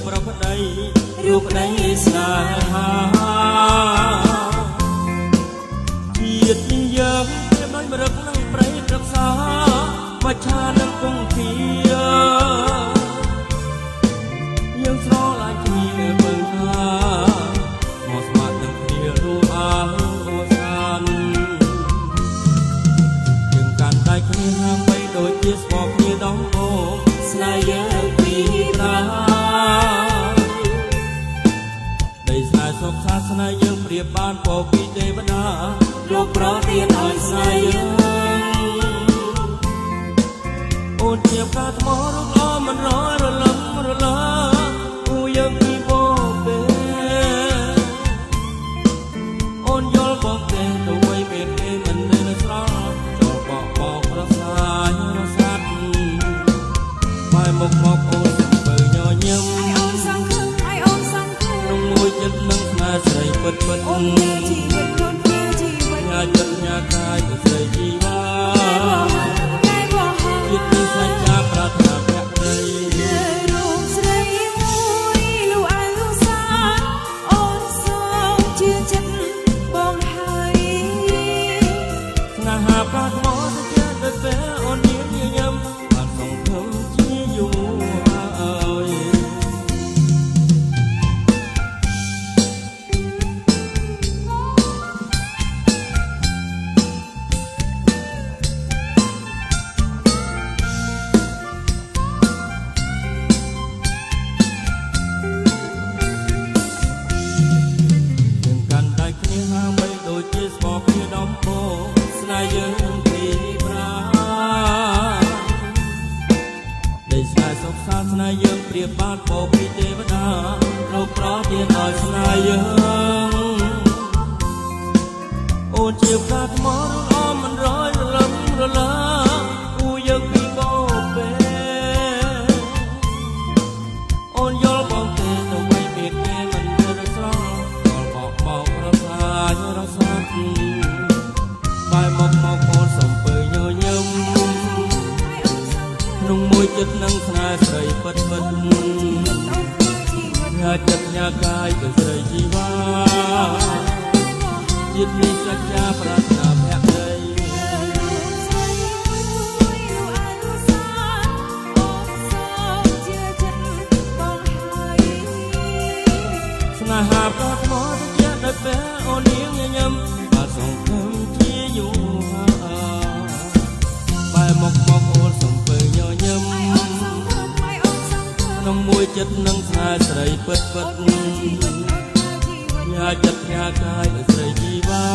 ប្រប្តីរូបដីស្នេហាជាតិនេះយើងជាមិនរឹកនឹងព្រៃព្រឹក្សាមច្ឆានឹងគង្គាយើងស្រឡាញ់គ្នាពឹងថាមកស្មាតនឹងគ្នារូបអាអូសានយើងកាន់ដៃគ្នាហាងបីដូចជាស្បគ្នាដំបូងស្នេហ៍យើងពីប្រាដីស្នេហ៍សុខសាសនាយើងប្រៀបបានពោពីទេវតាលោកប្រទានឲ្យស្នេហ៍យើងអូនជាផ្កាថ្មរូបល្អមិនរយរលឹមរលើអូយើងពីបោពេអូនយល់បងទេទៅໄວពេលគេមិននៅស្រស់ចូលបកបោករសាយរសាត់បែរមុខមកអូនបើញញឹមអូនសង្ឃឹមឲ្យអូនសង្ឃឹមក្នុងមួយចិត្តនឹងស្នេហ៍ស្រីពិតពិតអូនមានជីវិតអូនមានជីវិតញ៉ាចិត្តញ៉ាកាយទៅស្រីជីវ៉ាចិត្តនេះសច្ចាប្រាថ្នាភក្តីរូបស្រីមួយលូអៅសាអូនសងជឿចិត្តបងហើយស្នេហាប្រាថ្នាទៅចិត្តទៅពេលអូនមានញញឹមបានសង្ឃឹមជាយូរហើយជាស្បគ្នាដំបូងស្នេហ៍យើងពីប្រាដីស្នេហ៍សុខសាន្តស្នេហ៍យើងប្រៀបបានពោពីទេវតាលោកប្រទានឲ្យស្នេហ៍យើងអូនជាផ្កាថ្មរូបល្អមិនរយរលឹមរលើអូយើងពីបោពេអូនយល់បងទេទៅໄວពេលគេមិននៅស្រស់ដល់បោកបោករសាយរសាបែរមកអូនសំពើញញឹមក្នុងមួយចិត្តនឹងស្នេហ៍ស្រីពិតពិតញ៉ាចិត្តញ៉ាកាយទៅស្រីជីវ៉ាចិត្តនេះសច្ចាប្រាថ្នាភក្តីស្នេហាប្រាថ្នាទៅជាដល់ពេលអូននាងញញឹមបានសង្ឃឹមជាយូរហើយបែរមកអូនសំពើញញឹមក្នុងមួយចិត្តនឹងស្នេហ៍ស្រីពិតពិតញ៉ាចិត្តញ៉ាកាយស្រីជីវ៉ា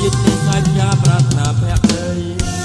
ជាតិនេះសច្ចាប្រាថ្នាភក្តី